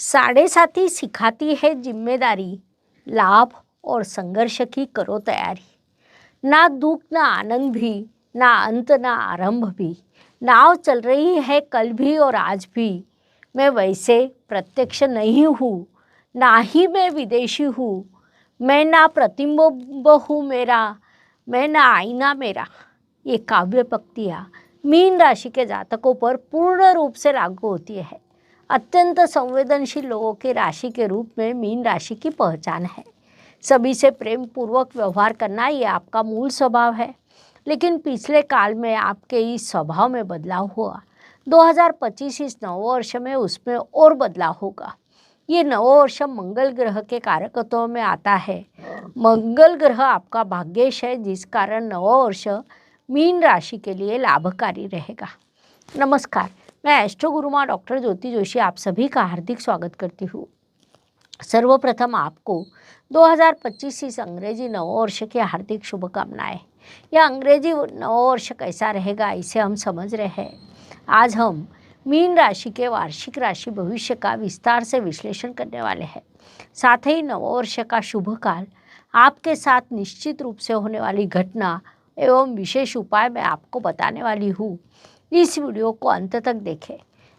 साढ़े साथी सिखाती है जिम्मेदारी, लाभ और संघर्ष की करो तैयारी। ना दुख ना आनंद भी, ना अंत ना आरंभ भी। नाव चल रही है कल भी और आज भी। मैं वैसे प्रत्यक्ष नहीं हूँ, ना ही मैं विदेशी हूँ। मैं ना प्रतिबिंब हूँ मेरा, मैं ना आईना मेरा। ये काव्य पंक्तियाँ मीन राशि के जातकों पर पूर्ण रूप से लागू होती है। अत्यंत संवेदनशील लोगों की राशि के रूप में मीन राशि की पहचान है। सभी से प्रेम पूर्वक व्यवहार करना ये आपका मूल स्वभाव है, लेकिन पिछले काल में आपके इस स्वभाव में बदलाव हुआ। 2025 इस नववर्ष में उसमें और बदलाव होगा। ये नववर्ष मंगल ग्रह के कारकत्व में आता है। मंगल ग्रह आपका भाग्येश है, जिस कारण नववर्ष मीन राशि के लिए लाभकारी रहेगा। नमस्कार, मैं एस्ट्रो गुरुमा डॉक्टर ज्योति जोशी आप सभी का हार्दिक स्वागत करती हूँ। सर्वप्रथम आपको 2025 इस अंग्रेजी नववर्ष की हार्दिक शुभकामनाएं। यह अंग्रेजी नववर्ष कैसा रहेगा इसे हम समझ रहे हैं। आज हम मीन राशि के वार्षिक राशि भविष्य का विस्तार से विश्लेषण करने वाले हैं। साथ ही नववर्ष का शुभ काल, आपके साथ निश्चित रूप से होने वाली घटना एवं विशेष उपाय मैं आपको बताने वाली हूँ। इस वीडियो को अंत तक देखें।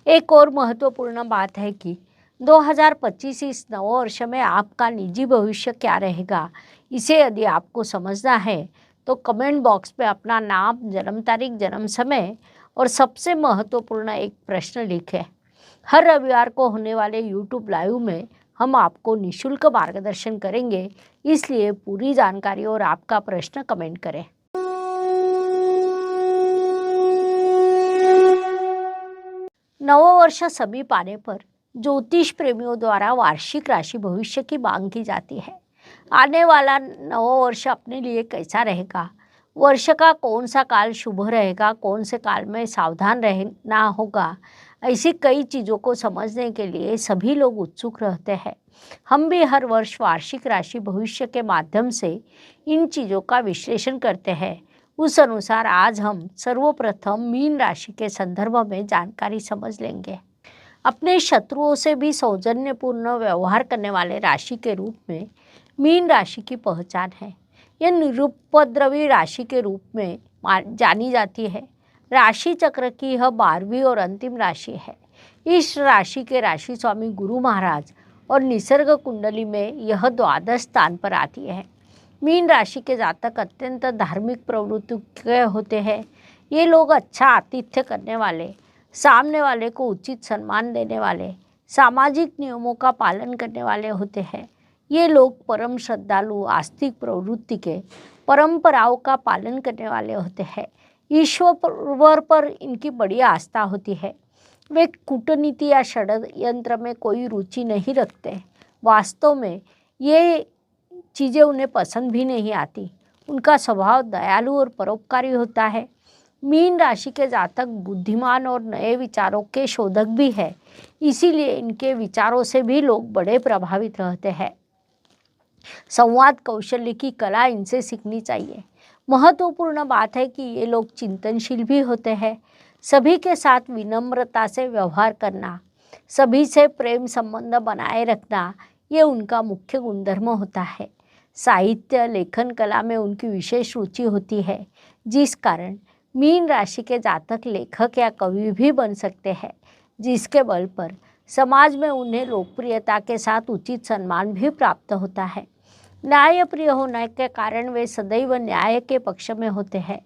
एक और महत्वपूर्ण बात है कि 2025 इस नववर्ष में आपका निजी भविष्य क्या रहेगा, इसे यदि आपको समझना है तो कमेंट बॉक्स में अपना नाम, जन्म तारीख, जन्म समय और सबसे महत्वपूर्ण एक प्रश्न लिखें। हर रविवार को होने वाले यूट्यूब लाइव में हम आपको निःशुल्क मार्गदर्शन करेंगे, इसलिए पूरी जानकारी और आपका प्रश्न कमेंट करें। नववर्ष समीप आने पर ज्योतिष प्रेमियों द्वारा वार्षिक राशि भविष्य की मांग की जाती है। आने वाला नववर्ष अपने लिए कैसा रहेगा, वर्ष का कौन सा काल शुभ रहेगा, कौन से काल में सावधान रहना होगा, ऐसी कई चीज़ों को समझने के लिए सभी लोग उत्सुक रहते हैं। हम भी हर वर्ष वार्षिक राशि भविष्य के माध्यम से इन चीज़ों का विश्लेषण करते हैं। उस अनुसार आज हम सर्वप्रथम मीन राशि के संदर्भ में जानकारी समझ लेंगे। अपने शत्रुओं से भी सौजन्यपूर्ण व्यवहार करने वाले राशि के रूप में मीन राशि की पहचान है। यह निरुपद्रवी राशि के रूप में जानी जाती है। राशि चक्र की यह 12वीं और अंतिम राशि है। इस राशि के राशि स्वामी गुरु महाराज और निसर्ग कुंडली में यह द्वादश स्थान पर आती है। मीन राशि के जातक अत्यंत धार्मिक प्रवृत्ति के होते हैं। ये लोग अच्छा आतिथ्य करने वाले, सामने वाले को उचित सम्मान देने वाले, सामाजिक नियमों का पालन करने वाले होते हैं। ये लोग परम श्रद्धालु, आस्तिक प्रवृत्ति के, परंपराओं का पालन करने वाले होते हैं। ईश्वर पर इनकी बड़ी आस्था होती है। वे कूटनीति या षड्यंत्र में कोई रुचि नहीं रखते। वास्तव में ये चीज़ें उन्हें पसंद भी नहीं आती। उनका स्वभाव दयालु और परोपकारी होता है। मीन राशि के जातक बुद्धिमान और नए विचारों के शोधक भी है, इसीलिए इनके विचारों से भी लोग बड़े प्रभावित रहते हैं। संवाद कौशल्य की कला इनसे सीखनी चाहिए। महत्वपूर्ण बात है कि ये लोग चिंतनशील भी होते हैं। सभी के साथ विनम्रता से व्यवहार करना, सभी से प्रेम संबंध बनाए रखना, ये उनका मुख्य गुणधर्म होता है। साहित्य, लेखन कला में उनकी विशेष रुचि होती है, जिस कारण मीन राशि के जातक लेखक या कवि भी बन सकते हैं, जिसके बल पर समाज में उन्हें लोकप्रियता के साथ उचित सम्मान भी प्राप्त होता है। न्यायप्रिय होने के कारण वे सदैव न्याय के पक्ष में होते हैं।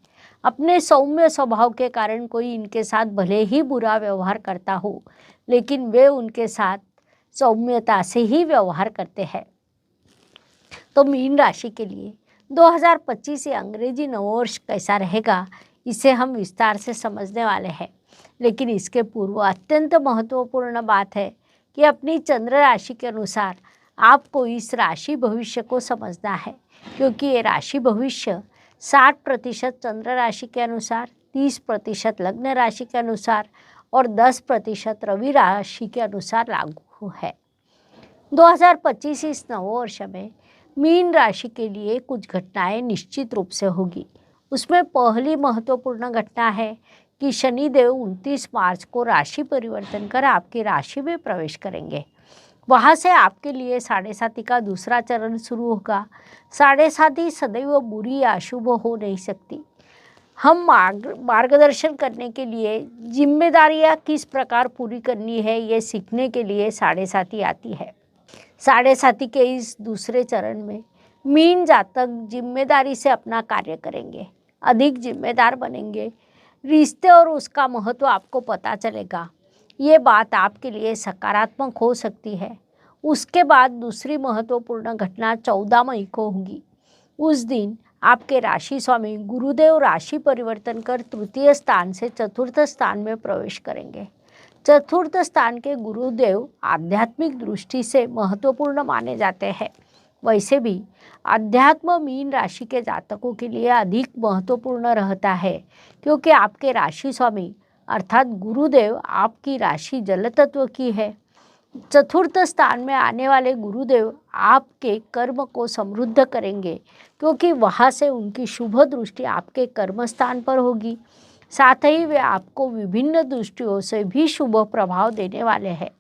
अपने सौम्य स्वभाव के कारण कोई इनके साथ भले ही बुरा व्यवहार करता हो, लेकिन वे उनके साथ सौम्यता से ही व्यवहार करते हैं। तो मीन राशि के लिए 2025 ये अंग्रेजी नववर्ष कैसा रहेगा, इसे हम विस्तार से समझने वाले हैं। लेकिन इसके पूर्व अत्यंत महत्वपूर्ण बात है कि अपनी चंद्र राशि के अनुसार आपको इस राशि भविष्य को समझना है, क्योंकि ये राशि भविष्य 60% चंद्र राशि के अनुसार, 30% लग्न राशि के अनुसार और 10% रवि राशि के अनुसार लागू है। 2025 इस नववर्ष में मीन राशि के लिए कुछ घटनाएं निश्चित रूप से होगी। उसमें पहली महत्वपूर्ण घटना है कि शनिदेव 29 मार्च को राशि परिवर्तन कर आपकी राशि में प्रवेश करेंगे। वहाँ से आपके लिए साढ़े साथी का दूसरा चरण शुरू होगा। साढ़े साथी सदैव बुरी या अशुभ हो नहीं सकती। हम मार्गदर्शन करने के लिए जिम्मेदारियाँ किस प्रकार पूरी करनी है, ये सीखने के लिए साढ़े साथी आती है। साढ़े साथी के इस दूसरे चरण में मीन जातक जिम्मेदारी से अपना कार्य करेंगे, अधिक जिम्मेदार बनेंगे। रिश्ते और उसका महत्व आपको पता चलेगा। ये बात आपके लिए सकारात्मक हो सकती है। उसके बाद दूसरी महत्वपूर्ण घटना 14 मई को होगी। उस दिन आपके राशि स्वामी गुरुदेव राशि परिवर्तन कर तृतीय स्थान से चतुर्थ स्थान में प्रवेश करेंगे। चतुर्थ स्थान के गुरुदेव आध्यात्मिक दृष्टि से महत्वपूर्ण माने जाते हैं। वैसे भी अध्यात्म मीन राशि के जातकों के लिए अधिक महत्वपूर्ण रहता है, क्योंकि आपके राशि स्वामी अर्थात गुरुदेव आपकी राशि जल तत्व की है। चतुर्थ स्थान में आने वाले गुरुदेव आपके कर्म को समृद्ध करेंगे, क्योंकि वहाँ से उनकी शुभ दृष्टि आपके कर्म स्थान पर होगी। साथ ही वे आपको विभिन्न दृष्टियों से भी शुभ प्रभाव देने वाले हैं।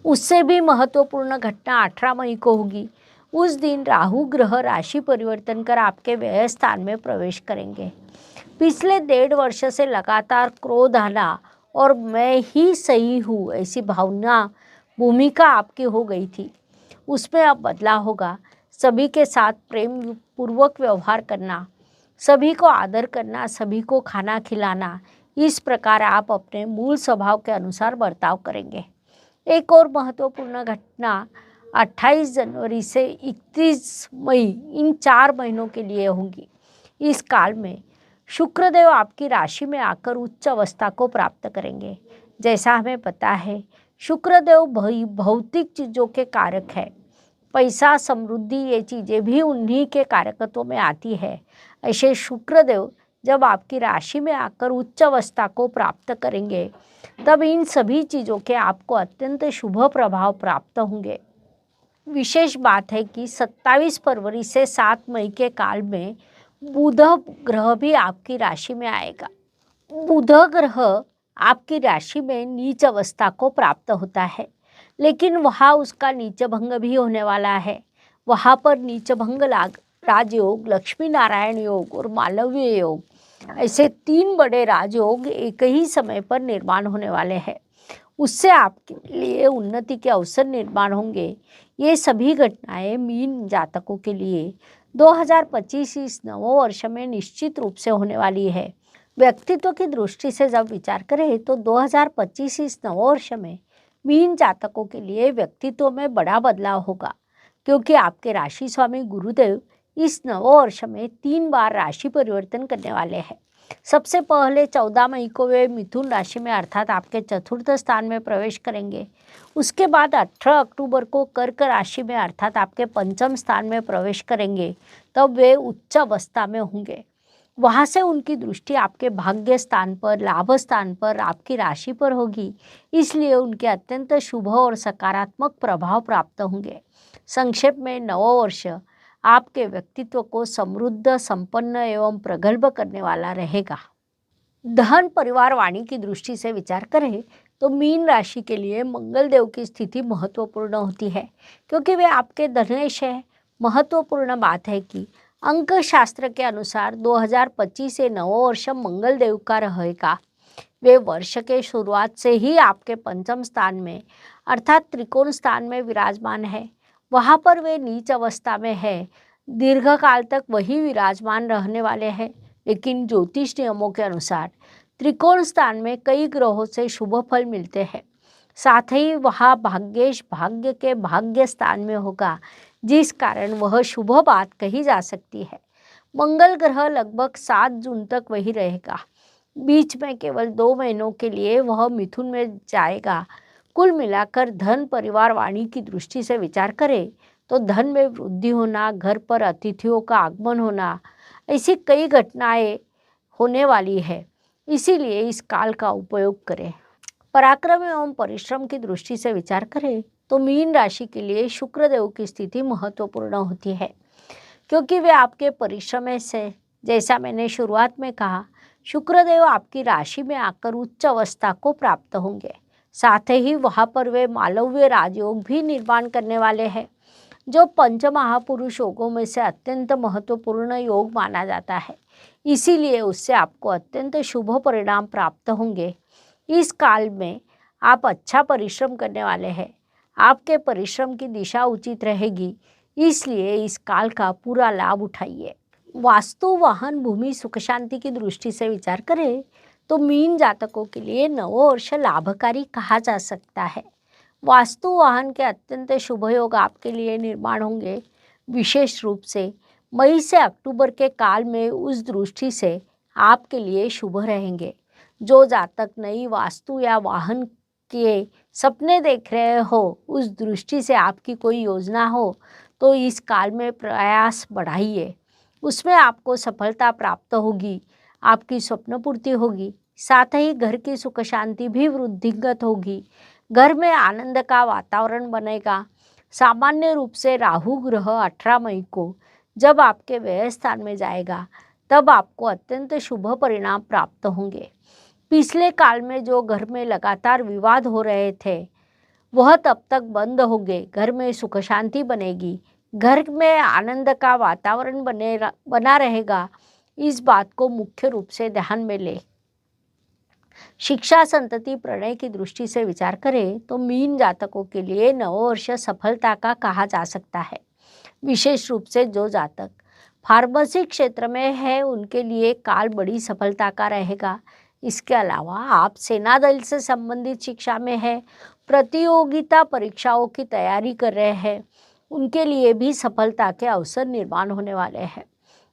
उससे भी महत्वपूर्ण घटना 18 मई को होगी। उस दिन राहु ग्रह राशि परिवर्तन कर आपके व्यय स्थान में प्रवेश करेंगे। पिछले 1.5 वर्ष से लगातार क्रोध आना और मैं ही सही हूँ ऐसी भावना भूमिका आपकी हो गई थी, उसमें अब बदलाव होगा। सभी के साथ प्रेम पूर्वक व्यवहार करना, सभी को आदर करना, सभी को खाना खिलाना, इस प्रकार आप अपने मूल स्वभाव के अनुसार बर्ताव करेंगे। एक और महत्वपूर्ण घटना 28 जनवरी से 31 मई इन 4 महीनों के लिए होंगी। इस काल में शुक्रदेव आपकी राशि में आकर उच्च अवस्था को प्राप्त करेंगे। जैसा हमें पता है, शुक्रदेव भौतिक चीज़ों के कारक है। पैसा, समृद्धि, ये चीज़ें भी उन्हीं के कारकत्व में आती है। ऐसे शुक्रदेव जब आपकी राशि में आकर उच्च अवस्था को प्राप्त करेंगे, तब इन सभी चीज़ों के आपको अत्यंत शुभ प्रभाव प्राप्त होंगे। विशेष बात है कि 27 फरवरी से 7 मई के काल में बुध ग्रह भी आपकी राशि में आएगा। बुध ग्रह आपकी राशि में नीच अवस्था को प्राप्त होता है, लेकिन वहाँ उसका नीच भंग भी होने वाला है। वहाँ पर नीच भंग राजयोग, लक्ष्मी नारायण योग और मालव्य योग, ऐसे 3 बड़े राजयोग एक ही समय पर निर्माण होने वाले हैं। उससे आपके लिए उन्नति के अवसर निर्माण होंगे। ये सभी घटनाएं मीन जातकों के लिए 2025 इस नव वर्ष में निश्चित रूप से होने वाली है। व्यक्तित्व की दृष्टि से जब विचार करें तो 2025 इस नव वर्ष में मीन जातकों के लिए व्यक्तित्व में बड़ा बदलाव होगा, क्योंकि आपके राशि स्वामी गुरुदेव इस नव वर्ष में 3 बार राशि परिवर्तन करने वाले हैं। सबसे पहले 14 मई को वे मिथुन राशि में अर्थात आपके चतुर्थ स्थान में प्रवेश करेंगे। उसके बाद 18 अक्टूबर को कर्क राशि में अर्थात आपके पंचम स्थान में प्रवेश करेंगे। तब वे उच्च अवस्था में होंगे। वहाँ से उनकी दृष्टि आपके भाग्य स्थान पर, लाभ स्थान पर, आपकी राशि पर होगी। इसलिए उनके अत्यंत शुभ और सकारात्मक प्रभाव प्राप्त होंगे। संक्षेप में नव वर्ष आपके व्यक्तित्व को समृद्ध, संपन्न एवं प्रगल्भ करने वाला रहेगा। धन परिवार वाणी की दृष्टि से विचार करें तो मीन राशि के लिए मंगल देव की स्थिति महत्वपूर्ण होती है, क्योंकि वे आपके धनेश है। महत्वपूर्ण बात है कि अंक शास्त्र के अनुसार 2025 से नव वर्ष मंगल देव का रहेगा। वे वर्ष के शुरुआत से ही आपके पंचम स्थान में अर्थात त्रिकोण स्थान में विराजमान है। वहाँ पर वे नीच अवस्था में है। दीर्घ काल तक वही विराजमान रहने वाले हैं, लेकिन ज्योतिष नियमों के अनुसार त्रिकोण स्थान में कई ग्रहों से शुभ फल मिलते हैं। साथ ही वहाँ भाग्येश भाग्य के भाग्य स्थान में होगा, जिस कारण वह शुभ बात कही जा सकती है। मंगल ग्रह लगभग 7 जून तक वही रहेगा। बीच में केवल 2 महीनों के लिए वह मिथुन में जाएगा। कुल मिलाकर धन परिवार वाणी की दृष्टि से विचार करें तो धन में वृद्धि होना, घर पर अतिथियों का आगमन होना, ऐसी कई घटनाएं होने वाली है। इसीलिए इस काल का उपयोग करें। पराक्रम एवं परिश्रम की दृष्टि से विचार करें तो मीन राशि के लिए शुक्रदेव की स्थिति महत्वपूर्ण होती है, क्योंकि वे आपके परिश्रम से, जैसा मैंने शुरुआत में कहा, शुक्रदेव आपकी राशि में आकर उच्च अवस्था को प्राप्त होंगे। साथ ही वहाँ पर वे मालव्य राजयोग भी निर्माण करने वाले हैं, जो पंच महापुरुष योगों में से अत्यंत महत्वपूर्ण योग माना जाता है। इसीलिए उससे आपको अत्यंत शुभ परिणाम प्राप्त होंगे। इस काल में आप अच्छा परिश्रम करने वाले हैं। आपके परिश्रम की दिशा उचित रहेगी, इसलिए इस काल का पूरा लाभ उठाइए। वास्तु, वाहन, भूमि, सुख शांति की दृष्टि से विचार करें तो मीन जातकों के लिए नववर्ष लाभकारी कहा जा सकता है। वास्तु वाहन के अत्यंत शुभ योग आपके लिए निर्माण होंगे। विशेष रूप से मई से अक्टूबर के काल में उस दृष्टि से आपके लिए शुभ रहेंगे। जो जातक नई वास्तु या वाहन के सपने देख रहे हो, उस दृष्टि से आपकी कोई योजना हो तो इस काल में प्रयास बढ़ाइए। उसमें आपको सफलता प्राप्त होगी, आपकी स्वप्न पूर्ति होगी, साथ ही घर की सुख शांति भी वृद्धिंगत होगी। घर में आनंद का वातावरण बनेगा। सामान्य रूप से राहु ग्रह 18 मई को जब आपके व्यय स्थान में जाएगा, तब आपको अत्यंत शुभ परिणाम प्राप्त होंगे। पिछले काल में जो घर में लगातार विवाद हो रहे थे, वह तब तक बंद होंगे। घर में सुख शांति बनेगी, घर में आनंद का वातावरण बना रहेगा। इस बात को मुख्य रूप से ध्यान में ले। शिक्षा, संतति, प्रणय की दृष्टि से विचार करें तो मीन जातकों के लिए नववर्ष सफलता का कहा जा सकता है। विशेष रूप से जो जातक फार्मेसी क्षेत्र में है, उनके लिए काल बड़ी सफलता का रहेगा। इसके अलावा आप सेना दल से संबंधित शिक्षा में है, प्रतियोगिता परीक्षाओं की तैयारी कर रहे हैं, उनके लिए भी सफलता के अवसर निर्माण होने वाले हैं।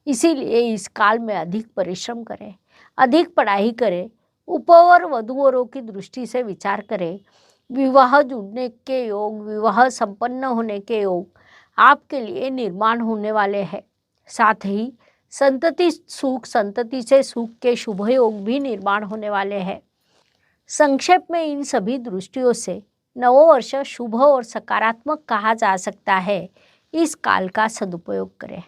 इसीलिए इस काल में अधिक परिश्रम करें, अधिक पढ़ाई करें। उपवर वधूवरों की दृष्टि से विचार करें। विवाह जुड़ने के योग, विवाह संपन्न होने के योग आपके लिए निर्माण होने वाले हैं। साथ ही संतति से सुख के शुभ योग भी निर्माण होने वाले हैं। संक्षेप में इन सभी दृष्टियों से नववर्ष शुभ और सकारात्मक कहा जा सकता है। इस काल का सदुपयोग करें।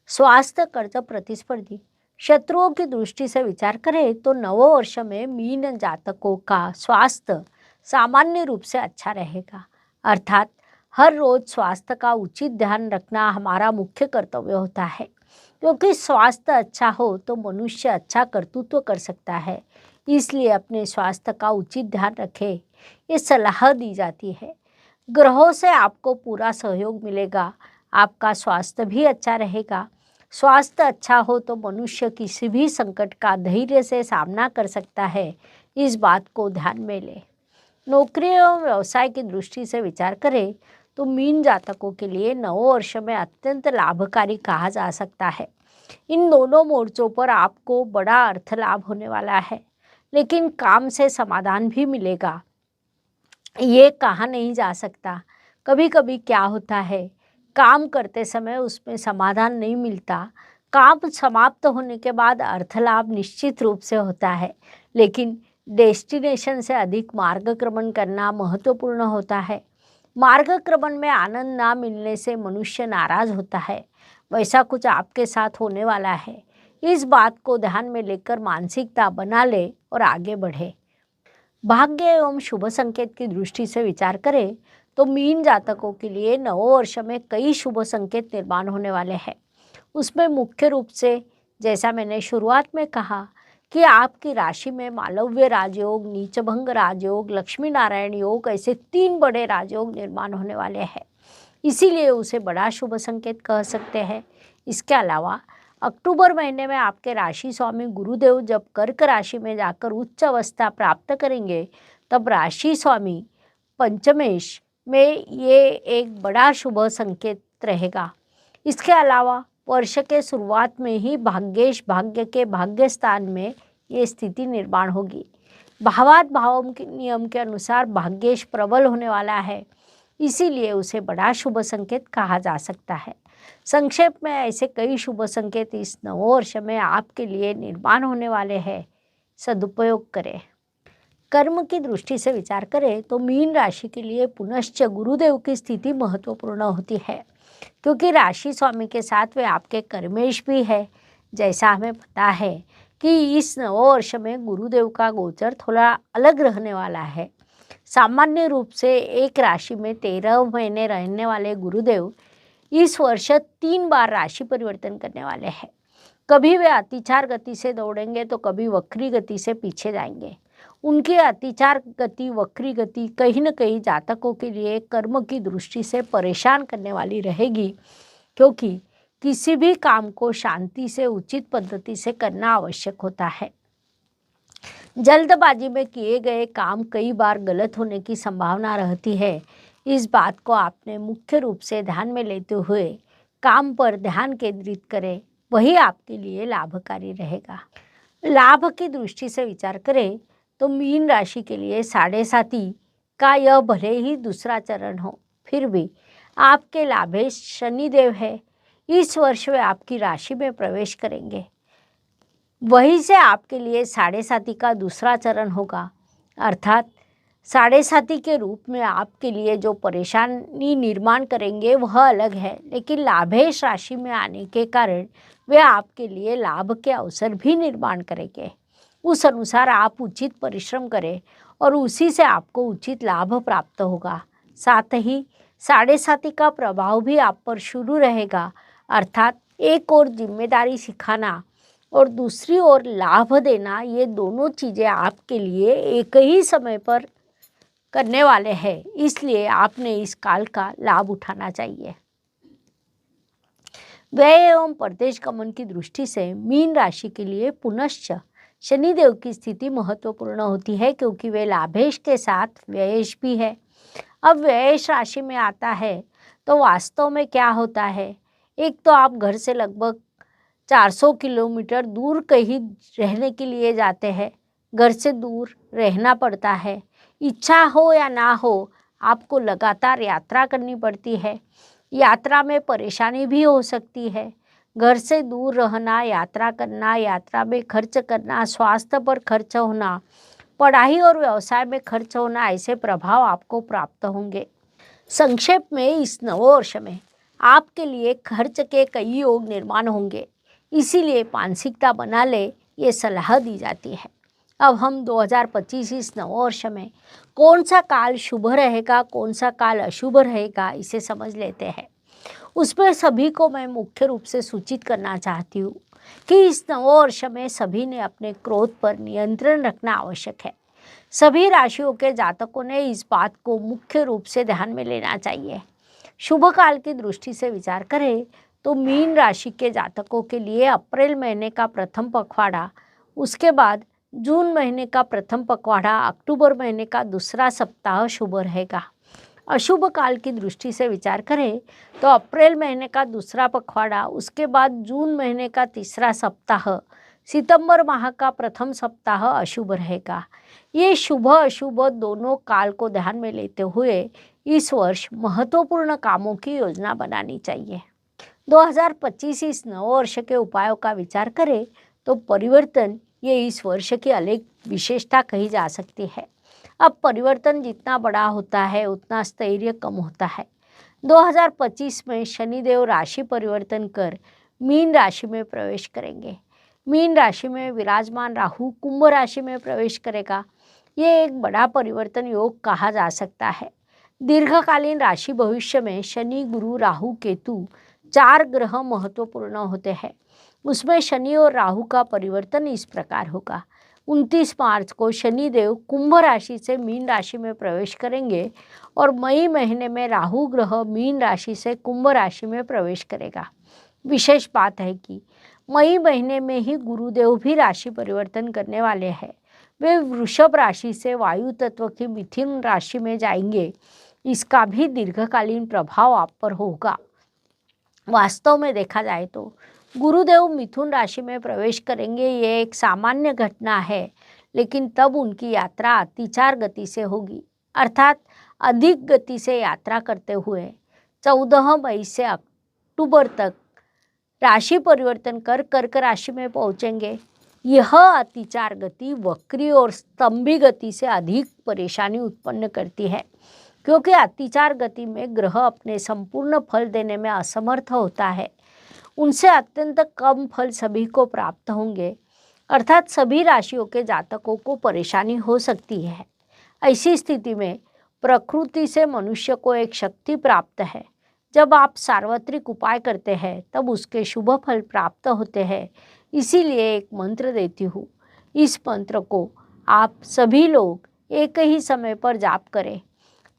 स्वास्थ्य, कर्ज, प्रतिस्पर्धी, शत्रुओं की दृष्टि से विचार करें तो नववर्ष में मीन जातकों का स्वास्थ्य सामान्य रूप से अच्छा रहेगा। अर्थात हर रोज स्वास्थ्य का उचित ध्यान रखना हमारा मुख्य कर्तव्य होता है, क्योंकि स्वास्थ्य अच्छा हो तो मनुष्य अच्छा कर्तृत्व कर सकता है। इसलिए अपने स्वास्थ्य का उचित ध्यान रखें, ये सलाह दी जाती है। ग्रहों से आपको पूरा सहयोग मिलेगा, आपका स्वास्थ्य भी अच्छा रहेगा। स्वास्थ्य अच्छा हो तो मनुष्य किसी भी संकट का धैर्य से सामना कर सकता है। इस बात को ध्यान में ले। नौकरी एवं व्यवसाय की दृष्टि से विचार करें तो मीन जातकों के लिए नववर्ष में अत्यंत लाभकारी कहा जा सकता है। इन दोनों मोर्चों पर आपको बड़ा अर्थ लाभ होने वाला है, लेकिन काम से समाधान भी मिलेगा। ये कहा नहीं जा सकता। कभी कभी क्या होता है, काम करते समय उसमें समाधान नहीं मिलता। काम समाप्त होने के बाद अर्थ लाभ निश्चित रूप से होता है, लेकिन डेस्टिनेशन से अधिक मार्गक्रमण करना महत्वपूर्ण होता है। मार्गक्रमण में आनंद ना मिलने से मनुष्य नाराज होता है। वैसा कुछ आपके साथ होने वाला है। इस बात को ध्यान में लेकर मानसिकता बना ले और आगे बढ़े। भाग्य एवं शुभ संकेत की दृष्टि से विचार करें तो मीन जातकों के लिए नववर्ष में कई शुभ संकेत निर्माण होने वाले हैं। उसमें मुख्य रूप से, जैसा मैंने शुरुआत में कहा, कि आपकी राशि में मालव्य राजयोग, नीचभंग राजयोग, लक्ष्मी नारायण योग, ऐसे 3 बड़े राजयोग निर्माण होने वाले हैं। इसीलिए उसे बड़ा शुभ संकेत कह सकते हैं। इसके अलावा अक्टूबर महीने में आपके राशि स्वामी गुरुदेव जब कर्क राशि में जाकर उच्च अवस्था प्राप्त करेंगे, तब राशि स्वामी पंचमेश में ये एक बड़ा शुभ संकेत रहेगा। इसके अलावा वर्ष के शुरुआत में ही भाग्येश भाग्य के भाग्य स्थान में ये स्थिति निर्माण होगी। भावात भावों के नियम के अनुसार भाग्येश प्रबल होने वाला है, इसीलिए उसे बड़ा शुभ संकेत कहा जा सकता है। संक्षेप में ऐसे कई शुभ संकेत इस नववर्ष में आपके लिए निर्माण होने वाले हैं। सदुपयोग करें। कर्म की दृष्टि से विचार करें तो मीन राशि के लिए पुनश्च गुरुदेव की स्थिति महत्वपूर्ण होती है, क्योंकि राशि स्वामी के साथ वे आपके कर्मेश भी है। जैसा हमें पता है कि इस नववर्ष में गुरुदेव का गोचर थोड़ा अलग रहने वाला है। सामान्य रूप से एक राशि में 13 महीने रहने वाले गुरुदेव इस वर्ष 3 बार राशि परिवर्तन करने वाले हैं। कभी वे अतिचार गति से दौड़ेंगे तो कभी वक्री गति से पीछे जाएंगे। उनकी अतिचार गति, वक्री गति कहीं न कहीं जातकों के लिए कर्म की दृष्टि से परेशान करने वाली रहेगी, क्योंकि किसी भी काम को शांति से उचित पद्धति से करना आवश्यक होता है। जल्दबाजी में किए गए काम कई बार गलत होने की संभावना रहती है। इस बात को आपने मुख्य रूप से ध्यान में लेते हुए काम पर ध्यान केंद्रित करें, वही आपके लिए लाभकारी रहेगा। लाभ की दृष्टि से विचार करें तो मीन राशि के लिए 7.5 का यह भले ही दूसरा चरण हो, फिर भी आपके लाभेश शनिदेव है। इस वर्ष वे आपकी राशि में प्रवेश करेंगे, वहीं से आपके लिए 7.5 का दूसरा चरण होगा। अर्थात 7.5 के रूप में आपके लिए जो परेशानी निर्माण करेंगे वह अलग है, लेकिन लाभेश राशि में आने के कारण वे आपके लिए लाभ के अवसर भी निर्माण करेंगे। उस अनुसार आप उचित परिश्रम करें और उसी से आपको उचित लाभ प्राप्त होगा। साथ ही 7.5 का प्रभाव भी आप पर शुरू रहेगा, अर्थात एक और जिम्मेदारी सिखाना और दूसरी ओर लाभ देना, ये दोनों चीज़ें आपके लिए एक ही समय पर करने वाले हैं। इसलिए आपने इस काल का लाभ उठाना चाहिए। व्यय एवं परदेश गमन की दृष्टि से मीन राशि के लिए पुनश्च शनिदेव की स्थिति महत्वपूर्ण होती है, क्योंकि वे लाभेश के साथ व्ययेश भी है। अब व्ययेश राशि में आता है तो वास्तव में क्या होता है, एक तो आप घर से लगभग 400 किलोमीटर दूर कहीं रहने के लिए जाते हैं। घर से दूर रहना पड़ता है, इच्छा हो या ना हो आपको लगातार यात्रा करनी पड़ती है। यात्रा में परेशानी भी हो सकती है। घर से दूर रहना, यात्रा करना, यात्रा में खर्च करना, स्वास्थ्य पर खर्च होना, पढ़ाई और व्यवसाय में खर्च होना, ऐसे प्रभाव आपको प्राप्त होंगे। संक्षेप में इस नववर्ष में आपके लिए खर्च के कई योग निर्माण होंगे, इसीलिए मानसिकता बना ले, ये सलाह दी जाती है। अब हम 2025 इस नववर्ष में कौन सा काल शुभ रहेगा, कौन सा काल अशुभ रहेगा, इसे समझ लेते हैं। उसमें सभी को मैं मुख्य रूप से सूचित करना चाहती हूँ कि इस नववर्ष में सभी ने अपने क्रोध पर नियंत्रण रखना आवश्यक है। सभी राशियों के जातकों ने इस बात को मुख्य रूप से ध्यान में लेना चाहिए। शुभ काल की दृष्टि से विचार करें तो मीन राशि के जातकों के लिए अप्रैल महीने का प्रथम पखवाड़ा, उसके बाद जून महीने का प्रथम पखवाड़ा, अक्टूबर महीने का दूसरा सप्ताह शुभ रहेगा। अशुभ काल की दृष्टि से विचार करें तो अप्रैल महीने का दूसरा पखवाड़ा, उसके बाद जून महीने का तीसरा सप्ताह, सितंबर माह का प्रथम सप्ताह अशुभ रहेगा। ये शुभ अशुभ दोनों काल को ध्यान में लेते हुए इस वर्ष महत्वपूर्ण कामों की योजना बनानी चाहिए। 2025 इस नववर्ष के उपायों का विचार करें तो परिवर्तन, ये इस वर्ष की अलग विशेषता कही जा सकती है। अब परिवर्तन जितना बड़ा होता है उतना स्थैर्य कम होता है। 2025 में शनिदेव राशि परिवर्तन कर मीन राशि में प्रवेश करेंगे। मीन राशि में विराजमान राहु कुंभ राशि में प्रवेश करेगा। ये एक बड़ा परिवर्तन योग कहा जा सकता है। दीर्घकालीन राशि भविष्य में शनि, गुरु, राहु, केतु 4 ग्रह महत्वपूर्ण होते हैं। उसमें शनि और राहु का परिवर्तन इस प्रकार होगा। 29 मार्च को शनिदेव कुंभ राशि से मीन राशि में प्रवेश करेंगे और मई महीने में राहु ग्रह मीन राशि से कुंभ राशि में प्रवेश करेगा। विशेष बात है कि मई महीने में ही गुरुदेव भी राशि परिवर्तन करने वाले हैं। वे वृषभ राशि से वायु तत्व की मिथुन राशि में जाएंगे। इसका भी दीर्घकालीन प्रभाव आप पर होगा। वास्तव में देखा जाए तो गुरुदेव मिथुन राशि में प्रवेश करेंगे, ये एक सामान्य घटना है, लेकिन तब उनकी यात्रा अतिचार गति से होगी, अर्थात अधिक गति से यात्रा करते हुए 14 मई से अक्टूबर तक राशि परिवर्तन कर कर्क राशि में पहुंचेंगे। यह अतिचार गति वक्री और स्तंभी गति से अधिक परेशानी उत्पन्न करती है, क्योंकि अतिचार गति में ग्रह अपने संपूर्ण फल देने में असमर्थ होता है। उनसे अत्यंत कम फल सभी को प्राप्त होंगे, अर्थात सभी राशियों के जातकों को परेशानी हो सकती है। ऐसी स्थिति में प्रकृति से मनुष्य को एक शक्ति प्राप्त है। जब आप सार्वत्रिक उपाय करते हैं तब उसके शुभ फल प्राप्त होते हैं। इसीलिए एक मंत्र देती हूँ। इस मंत्र को आप सभी लोग एक ही समय पर जाप करें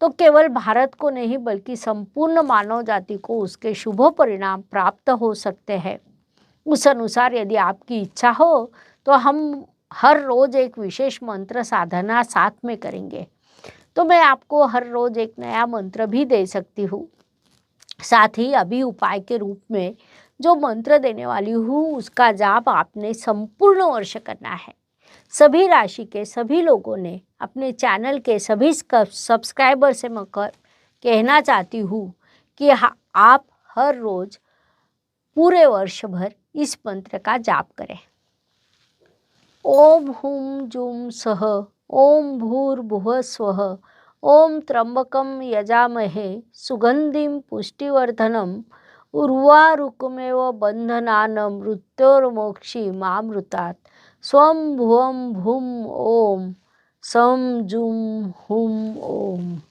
तो केवल भारत को नहीं बल्कि संपूर्ण मानव जाति को उसके शुभ परिणाम प्राप्त हो सकते हैं। उस अनुसार यदि आपकी इच्छा हो तो हम हर रोज़ एक विशेष मंत्र साधना साथ में करेंगे। तो मैं आपको हर रोज़ एक नया मंत्र भी दे सकती हूँ। साथ ही अभी उपाय के रूप में जो मंत्र देने वाली हूँ उसका जाप आपने संपूर्ण वर्ष करना है। सभी राशि के सभी लोगों ने अपने चैनल के सभी सब्सक्राइबर से मैं कहना चाहती हूँ कि आप हर रोज़ पूरे वर्ष भर इस मंत्र का जाप करें। ओम हुम जुम सह ओम भूर्भुवः स्वः ओम त्र्यंबकं यजामहे सुगंधिं पुष्टिवर्धनम् उर्वारुकमेव बंधनान् मृत्योर्मोक्षीमामृतात् स्वं भुवं भूम ओम सम जुम हुम ओम।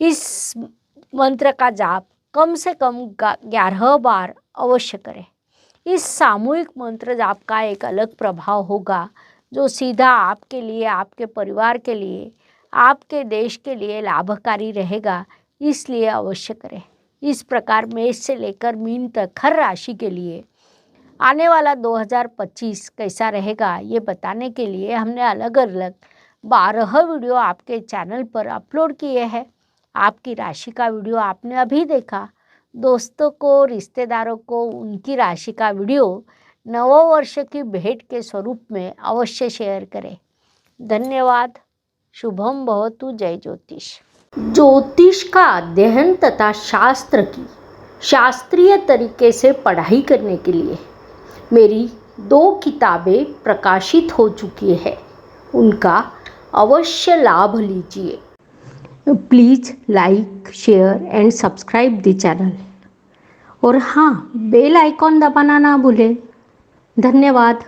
इस मंत्र का जाप कम से कम 11 बार अवश्य करें। इस सामूहिक मंत्र जाप का एक अलग प्रभाव होगा जो सीधा आपके लिए, आपके परिवार के लिए, आपके देश के लिए लाभकारी रहेगा। इसलिए अवश्य करें। इस प्रकार मेष से लेकर मीन तक हर राशि के लिए आने वाला 2025 कैसा रहेगा ये बताने के लिए हमने अलग अलग 12 वीडियो आपके चैनल पर अपलोड किए हैं। आपकी राशि का वीडियो आपने अभी देखा। दोस्तों को, रिश्तेदारों को उनकी राशि का वीडियो नववर्ष की भेंट के स्वरूप में अवश्य शेयर करें। धन्यवाद। शुभम भवतु। जय ज्योतिष। ज्योतिष का अध्ययन तथा शास्त्र की शास्त्रीय तरीके से पढ़ाई करने के लिए मेरी 2 किताबें प्रकाशित हो चुकी है। उनका अवश्य लाभ लीजिए। Please like, share and subscribe the channel. और हाँ, बेल आइकॉन दबाना ना भूलें। धन्यवाद।